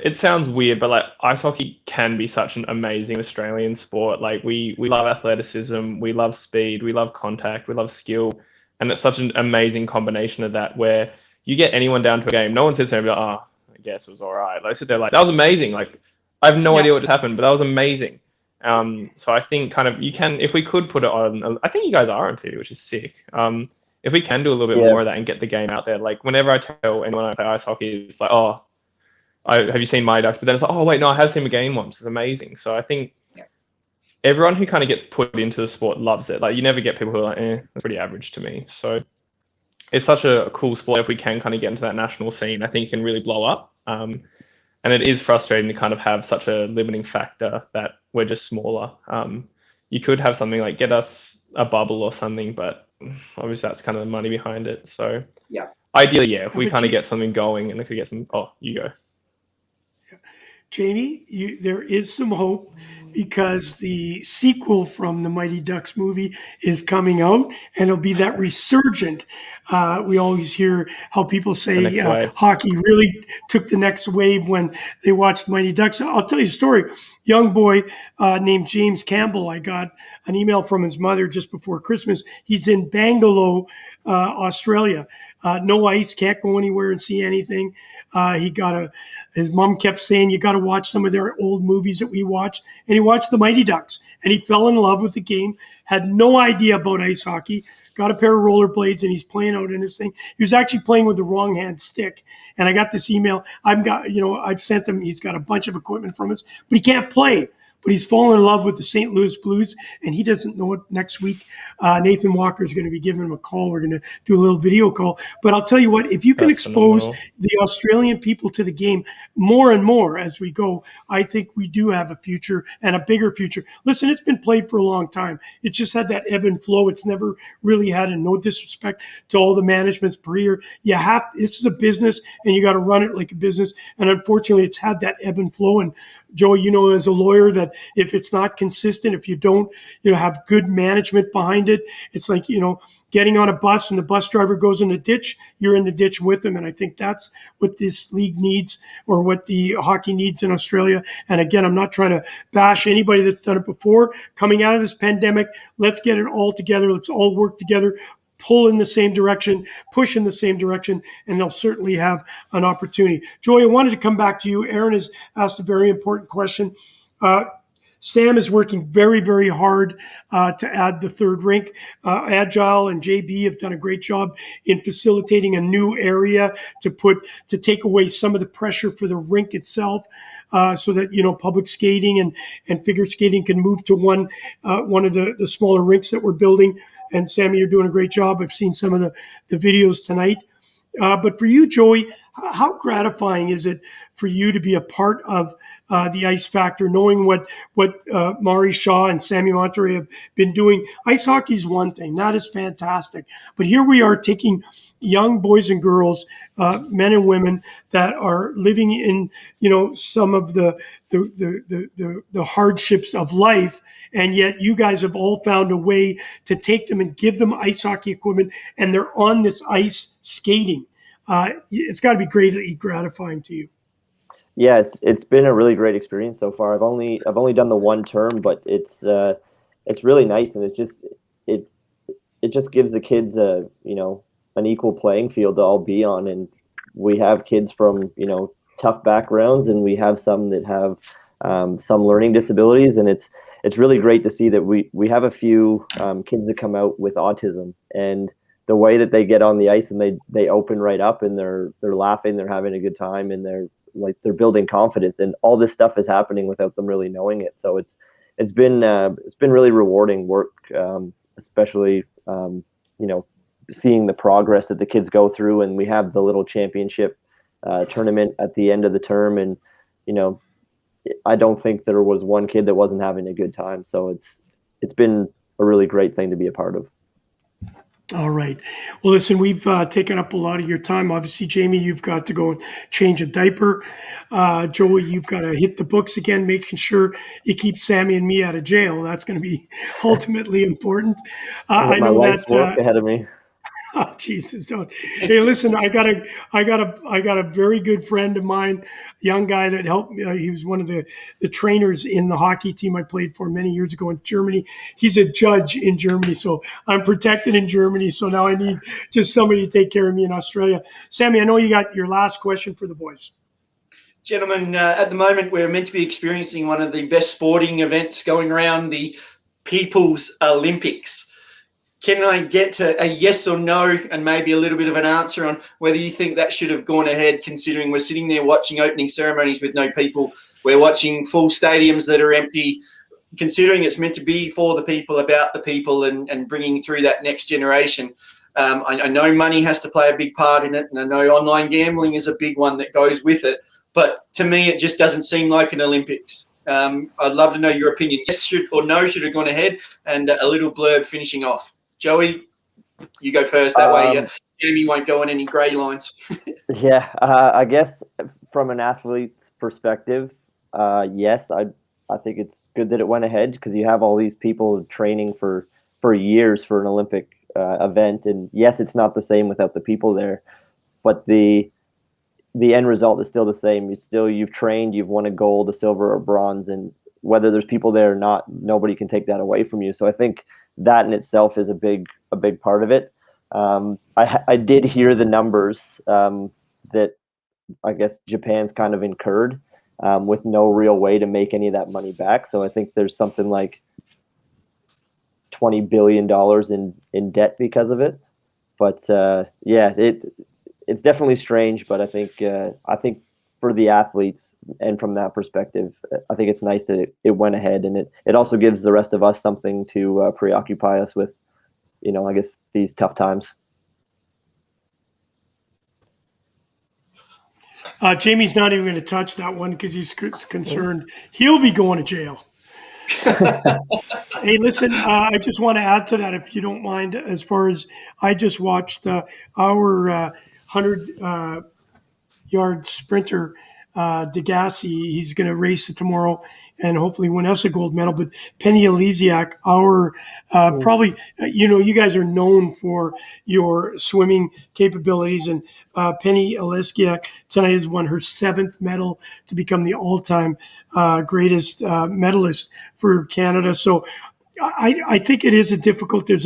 it sounds weird, but like ice hockey can be such an amazing Australian sport. Like we love athleticism, we love speed, we love contact, we love skill, and it's such an amazing combination of that where you get anyone down to a game, no one sits there and be like, oh, I guess it was all right. Like, sit there like, that was amazing. Like, I have no idea what just happened, but that was amazing. So I think kind of you can, if we could put it on, I think you guys are on TV, which is sick. If we can do a little bit more of that and get the game out there, like whenever I tell anyone I play ice hockey, it's like, oh, have you seen Mighty Ducks? But then it's like, oh, wait, no, I have seen the game once. It's amazing. So I think everyone who kind of gets put into the sport loves it. Like you never get people who are like, that's pretty average to me. So it's such a cool sport. If we can kind of get into that national scene, I think it can really blow up. And it is frustrating to kind of have such a limiting factor that we're just smaller. You could have something like get us a bubble or something, but obviously that's kind of the money behind it. So ideally, if we kind of get something going and we could get some, you go. Jamie, there is some hope because the sequel from the Mighty Ducks movie is coming out, and it'll be that resurgent. We always hear how people say hockey really took the next wave when they watched the Mighty Ducks. I'll tell you a story. Young boy named James Campbell, I got an email from his mother just before Christmas. He's in Bangalore, Australia. No ice, can't go anywhere and see anything. His mom kept saying, you got to watch some of their old movies that we watched. And he watched the Mighty Ducks and he fell in love with the game, had no idea about ice hockey, got a pair of rollerblades and he's playing out in his thing. He was actually playing with the wrong hand stick. And I got this email. I've sent him, he's got a bunch of equipment from us, but he can't play. but he's fallen in love with the St. Louis Blues, and he doesn't know it. Next week, Nathan Walker is going to be giving him a call. We're going to do a little video call. But I'll tell you what, if you can That's expose phenomenal. the Australian people to the game more and more as we go, I think we do have a future and a bigger future. Listen, it's been played for a long time. It's just had that ebb and flow. It's never really had, and no disrespect to all the managements per year. This is a business, and you got to run it like a business. And unfortunately, it's had that ebb and flow. And Joe, you know, as a lawyer, that if it's not consistent, if you don't, have good management behind it, it's like, getting on a bus and the bus driver goes in the ditch, you're in the ditch with them. And I think that's what this league needs, or what the hockey needs in Australia. And again, I'm not trying to bash anybody that's done it before. Coming out of this pandemic, let's get it all together. Let's all work together, pull in the same direction, push in the same direction, and they'll certainly have an opportunity. Joey, I wanted to come back to you. Aaron has asked a very important question. Sam is working very, very hard to add the third rink. Agile and JB have done a great job in facilitating a new area to take away some of the pressure for the rink itself, so that public skating and figure skating can move to one of the smaller rinks that we're building. And Sammy, you're doing a great job. I've seen some of the videos tonight. But for you, Joey, how gratifying is it for you to be a part of the Ice Factor, knowing what Maury Shaw and Sammy Monterey have been doing? Ice hockey is one thing. That is fantastic. But here we are taking young boys and girls, men and women that are living in, some of the hardships of life. And yet you guys have all found a way to take them and give them ice hockey equipment, and they're on this ice skating. It's got to be greatly gratifying to you. Yeah, it's been a really great experience so far. I've only done the one term, but it's really nice, and it just gives the kids an equal playing field to all be on. And we have kids from tough backgrounds, and we have some that have some learning disabilities, and it's really great to see that we have a few kids that come out with autism, and the way that they get on the ice and they open right up, and they're laughing, they're having a good time, and they're building confidence, and all this stuff is happening without them really knowing it. So it's been really rewarding work, especially seeing the progress that the kids go through. And we have the little championship tournament at the end of the term, and I don't think there was one kid that wasn't having a good time. So it's been a really great thing to be a part of. All right. Well, listen, we've taken up a lot of your time. Obviously, Jamie, you've got to go and change a diaper. Joey, you've got to hit the books again, making sure you keep Sammy and me out of jail. That's going to be ultimately important. I know life's that work ahead of me. Oh, Jesus, don't. Hey, listen, I got a very good friend of mine, young guy that helped me. He was one of the trainers in the hockey team I played for many years ago in Germany. He's a judge in Germany, so I'm protected in Germany. So now I need just somebody to take care of me in Australia. Sammy, I know you got your last question for the boys. Gentlemen, at the moment we're meant to be experiencing one of the best sporting events going around, the People's Olympics. Can I get a yes or no, and maybe a little bit of an answer on whether you think that should have gone ahead, considering we're sitting there watching opening ceremonies with no people. We're watching full stadiums that are empty, considering it's meant to be for the people, about the people, and bringing through that next generation. I know money has to play a big part in it, and I know online gambling is a big one that goes with it. But to me, it just doesn't seem like an Olympics. I'd love to know your opinion. Yes should or no should have gone ahead, and a little blurb finishing off. Joey, you go first. That way Jamie won't go on any grey lines. Yeah, I guess from an athlete's perspective, yes, I think it's good that it went ahead, because you have all these people training for years for an Olympic event. And yes, it's not the same without the people there, but the end result is still the same. You've trained, you've won a gold, a silver, or bronze, and whether there's people there or not, nobody can take that away from you. So I think that in itself is a big part of it. I did hear the numbers that I guess Japan's kind of incurred with no real way to make any of that money back. So I think there's something like $20 billion in debt because of it. But yeah, it's definitely strange. But I think for the athletes, and from that perspective, I think it's nice that it went ahead, and it also gives the rest of us something to preoccupy us with, I guess these tough times. Jamie's not even going to touch that one because he's concerned he'll be going to jail. Hey, listen, I just want to add to that, if you don't mind, as far as I just watched our 100-yard sprinter, Degassi. He's going to race it tomorrow and hopefully win us a gold medal. But Penny Elysiak, our probably, you guys are known for your swimming capabilities. And Penny Elysiak tonight has won her 7th medal to become the all-time greatest medalist for Canada. So I think it is a difficult. There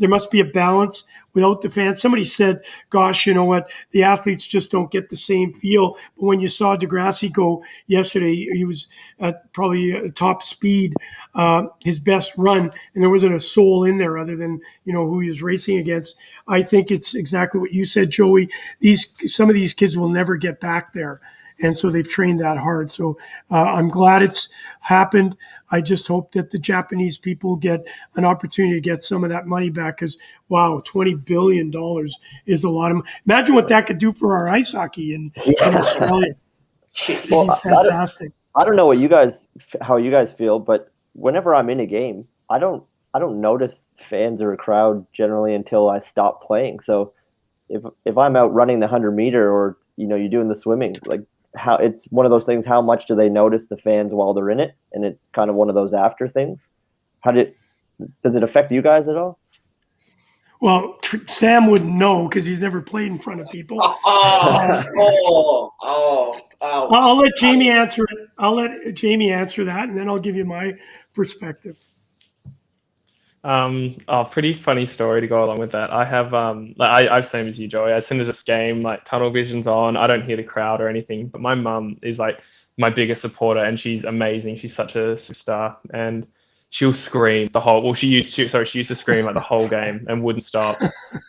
must be a balance without the fans. Somebody said, "Gosh, you know what? The athletes just don't get the same feel." But when you saw Degrassi go yesterday, he was at probably top speed, his best run, and there wasn't a soul in there other than who he was racing against. I think it's exactly what you said, Joey. Some of these kids will never get back there. And so they've trained that hard. So I'm glad it's happened. I just hope that the Japanese people get an opportunity to get some of that money back because, wow, $20 billion is a lot of money. Imagine what that could do for our ice hockey in Australia. Well, fantastic. I don't know how you guys feel, but whenever I'm in a game, I don't notice fans or a crowd generally until I stop playing. So if I'm out running the 100-meter or you're doing the swimming, like, how it's one of those things, how much do they notice the fans while they're in it? And it's kind of one of those after things. Does it affect you guys at all? Well, Sam wouldn't know because he's never played in front of people. I'll let Jamie answer it. I'll let Jamie answer that, and then I'll give you my perspective. Pretty funny story to go along with that. I have I've same as you, Joey. As soon as this game, like, tunnel vision's on, I don't hear the crowd or anything. But my mum is like my biggest supporter, and she's amazing. She's such a superstar, and she'll scream the whole. Well, she used to scream like the whole game and wouldn't stop.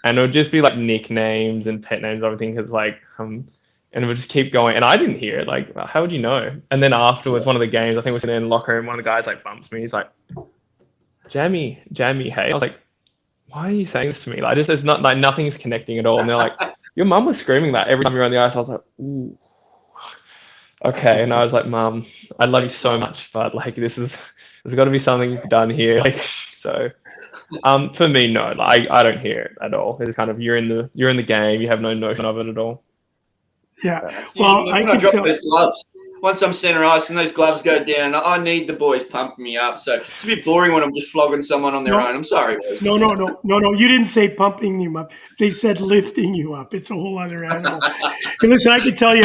And it would just be like nicknames and pet names, everything. Cause like and it would just keep going. And I didn't hear it. Like, how would you know? And then afterwards, one of the games, I think it was in the locker room. One of the guys like bumps me. He's like, Jamie, hey. I was like, why are you saying this to me? Like, there's not like nothing's connecting at all. And they're like, your mum was screaming that every time you're on the ice. I was like, ooh, okay. And I was like, Mum, I love you so much, but like there's got to be something done here. Like, so, for me, no, like I don't hear it at all. It's kind of you're in the game. You have no notion of it at all. Yeah. Well, I can drop tell. those gloves. Once I'm center ice and those gloves go down, I need the boys pumping me up. So it's a bit boring when I'm just flogging someone on their own. I'm sorry, boys. No. You didn't say pumping you up. They said lifting you up. It's a whole other animal. And listen, I can tell you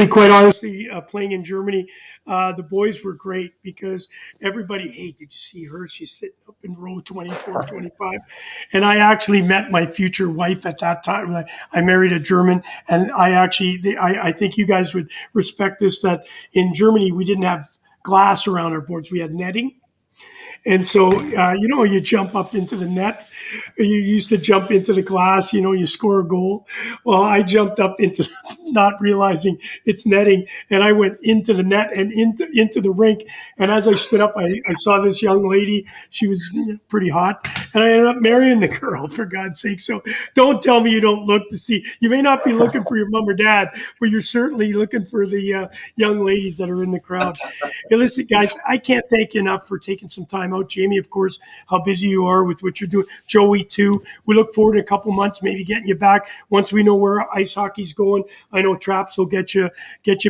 quite honestly, playing in Germany, the boys were great because everybody, hey, did you see her? She's sitting up in row 24, 25. And I actually met my future wife at that time. I married a German, and I think you guys would respect this, that in Germany, we didn't have glass around our boards. We had netting. And so, you jump up into the net. You used to jump into the glass, you score a goal. Well, I jumped up into not realizing it's netting, and I went into the net and into the rink. And as I stood up, I saw this young lady. She was pretty hot, and I ended up marrying the girl, for God's sake. So don't tell me you don't look to see. You may not be looking for your mom or dad, but you're certainly looking for the young ladies that are in the crowd. Hey, listen, guys, I can't thank you enough for taking some time out. Jamie, of course, how busy you are with what you're doing. Joey, too. We look forward to a couple months, maybe getting you back once we know where ice hockey's going. I know Traps will get you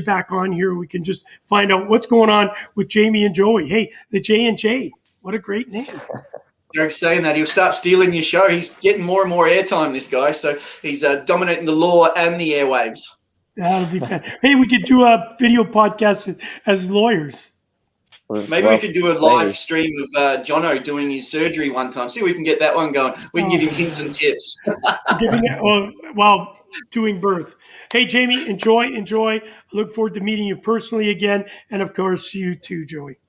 back on here. We can just find out what's going on with Jamie and Joey. Hey, the J&J, what a great name. Joke's saying that he'll start stealing your show. He's getting more and more airtime, this guy. So he's dominating the law and the airwaves. That'll be fun. Hey, we could do a video podcast as lawyers. Maybe we could do a live stream of Jono doing his surgery one time. See if we can get that one going. We can give him hints and tips. While doing birth. Hey, Jamie, enjoy. I look forward to meeting you personally again. And, of course, you too, Joey.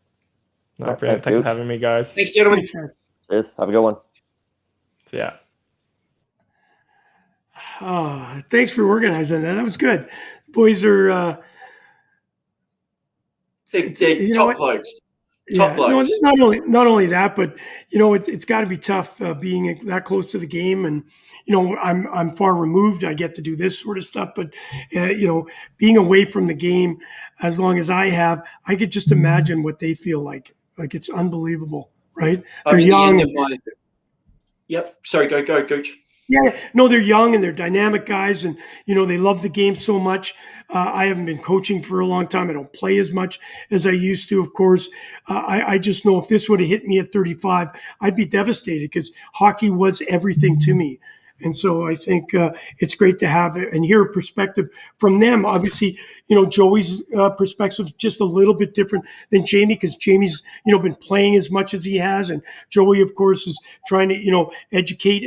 No, brilliant. Thanks for having me, guys. Thanks, gentlemen. Thanks, guys. Cheers. Have a good one. Yeah. Oh, thanks for organizing that. That was good. boys are. They're top blokes. Yeah, Top blokes. no, not only that, but it's got to be tough being that close to the game, and I'm far removed. I get to do this sort of stuff, but being away from the game as long as I have, I could just imagine what they feel like. Like it's unbelievable, right? They're young. Yep. Sorry, go, Gooch. Yeah, no, they're young and they're dynamic guys, and they love the game so much. I haven't been coaching for a long time. I don't play as much as I used to, of course. I just know if this would have hit me at 35, I'd be devastated because hockey was everything to me. And so I think it's great to have it and hear a perspective from them. Obviously, Joey's perspective is just a little bit different than Jamie because Jamie's, been playing as much as he has. And Joey, of course, is trying to, educate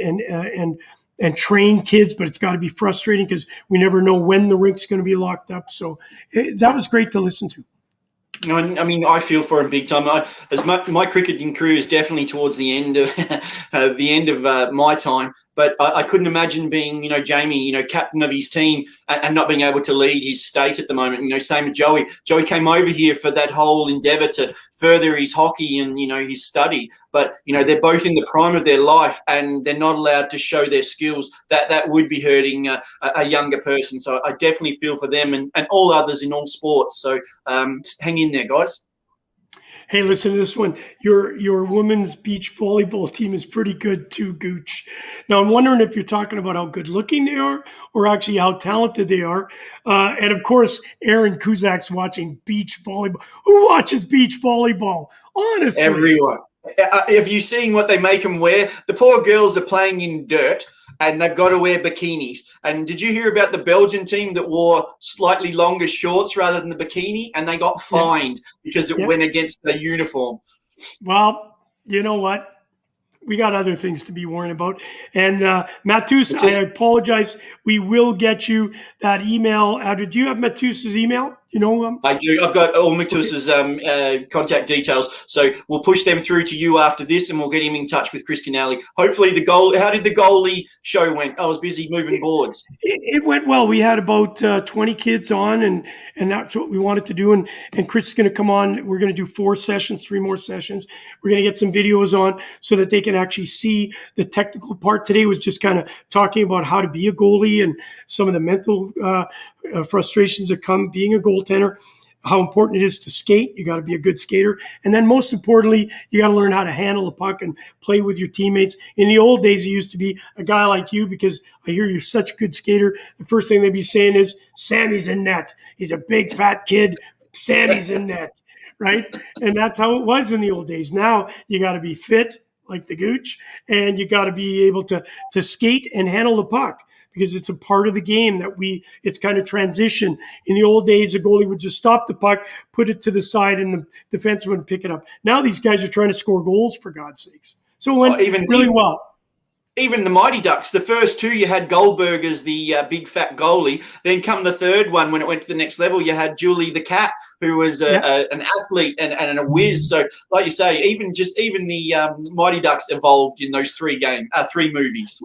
and train kids, but it's got to be frustrating because we never know when the rink's going to be locked up. So that was great to listen to. I mean, I feel for him big time. My cricketing career is definitely towards the end of my time. But I couldn't imagine being, Jamie, captain of his team and not being able to lead his state at the moment. Same with Joey. Joey came over here for that whole endeavour to further his hockey and, his study. But, they're both in the prime of their life and they're not allowed to show their skills. That would be hurting a younger person. So I definitely feel for them and all others in all sports. So hang in there, guys. Hey, listen to this one. Your women's beach volleyball team is pretty good too, Gooch. Now, I'm wondering if you're talking about how good looking they are or actually how talented they are. And of course, Aaron Kuzak's watching beach volleyball. Who watches beach volleyball? Honestly. Everyone. Have you seen what they make them wear? The poor girls are playing in dirt and they've got to wear bikinis. And did you hear about the Belgian team that wore slightly longer shorts rather than the bikini? And they got fined because it went against their uniform. Well, you know what? We got other things to be worrying about. And Matus, I apologize. We will get you that email. Do you have Matus's email? I do. I've got all Matus's contact details. So we'll push them through to you after this and we'll get him in touch with Chris Canali. Hopefully how did the goalie show went? I was busy moving boards. It went well. We had about 20 kids on and that's what we wanted to do. And Chris is going to come on. We're going to do 3 more sessions. We're going to get some videos on so that they can actually see the technical part. Today was just kind of talking about how to be a goalie and some of the mental frustrations that come being a goaltender, how important it is to skate. You got to be a good skater. And then most importantly, you got to learn how to handle a puck and play with your teammates. In the old days, it used to be a guy like you, because I hear you're such a good skater. The first thing they'd be saying is, Sammy's in net. He's a big fat kid. Sammy's in net, right? And that's how it was in the old days. Now you got to be fit like the Gooch, and you got to be able to skate and handle the puck, because it's a part of the game that it's kind of transition. In the old days, a goalie would just stop the puck, put it to the side, and the defenseman would pick it up. Now these guys are trying to score goals, for God's sakes. So it went really well. Even the Mighty Ducks, the first two, you had Goldberg as the big fat goalie. Then come the third one, when it went to the next level, you had Julie the Cat, who was an athlete and a whiz. So, like you say, even the Mighty Ducks evolved in those three movies.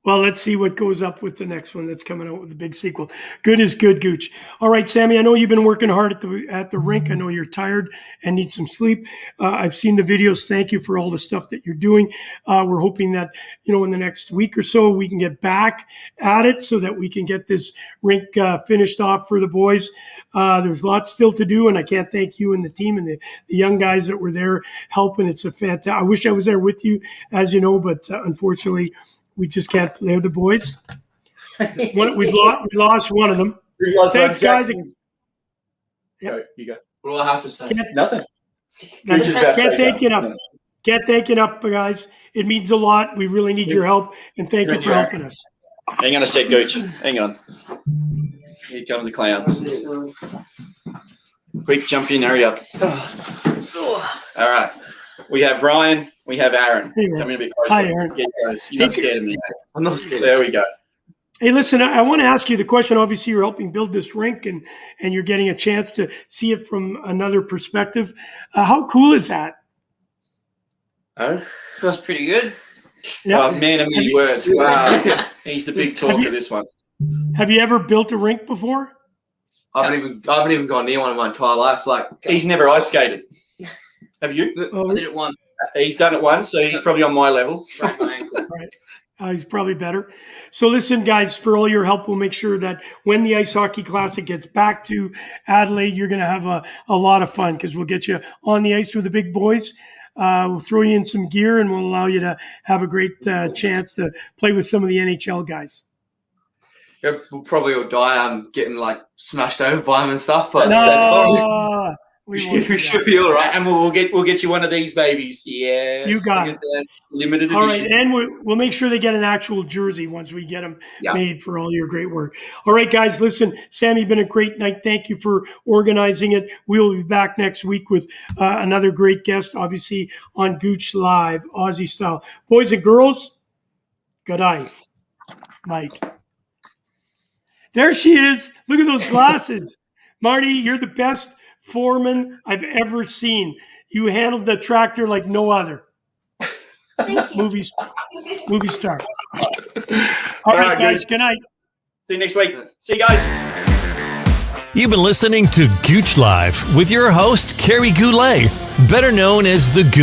Well, let's see what goes up with the next one that's coming out with the big sequel. Good is good, Gooch. All right, Sammy, I know you've been working hard at the rink. I know you're tired and need some sleep. I've seen the videos. Thank you for all the stuff that you're doing. We're hoping that, in the next week or so, we can get back at it so that we can get this rink finished off for the boys. There's lots still to do, and I can't thank you and the team and the young guys that were there helping. It's a fantastic. I wish I was there with you, as you know, but unfortunately, we just can't. They're the boys. We lost one of them. Thanks, guys. Yeah. You go. What do I have to say? Nothing. Can't thank you enough. Can't thank you enough, guys. It means a lot. We really need your help, and thank you for helping us. Hang on a sec, Gooch. Hang on. Here come the clowns. Quick, jump in, hurry up. All right. We have Ryan. We have Aaron. Hey, come in a bit closer. Hi, Aaron. Get close. You're not scared of me, mate. I'm not scared. There we go. Hey, listen, I want to ask you the question. Obviously, you're helping build this rink, and you're getting a chance to see it from another perspective. How cool is that? That's pretty good. Yeah. Oh, man of many words. Wow. He's the big talker, this one. Have you ever built a rink before? I haven't even gone near one in my entire life. Like, He's never ice skated. Have you? Oh, I did it once. He's done it once, so he's probably on my level. Sprained my ankle. he's probably better. So listen, guys, for all your help, we'll make sure that when the Ice Hockey Classic gets back to Adelaide, you're going to have a lot of fun because we'll get you on the ice with the big boys. We'll throw you in some gear and we'll allow you to have a great chance to play with some of the NHL guys. Yeah, we'll probably all die getting like smashed over by them and stuff. But That's fine. we should be all right. And we'll get you one of these babies. Yeah, You got it. Limited edition. All right, and we'll make sure they get an actual jersey once we get them Yeah. made for all your great work. All right, guys, listen, Sammy, been a great night. Thank you for organizing it. We'll be back next week with another great guest, obviously on GoucheLive Aussie Style. Boys and girls, good night. Night. There she is. Look at those glasses. Marty, you're the best foreman I've ever seen. You handled the tractor like no other. Thank you. Movie star. All right, right, guys. dude. Good night. See you next week. See you guys. You've been listening to Gooch Live with your host, Kerry Goulet, better known as the Gooch.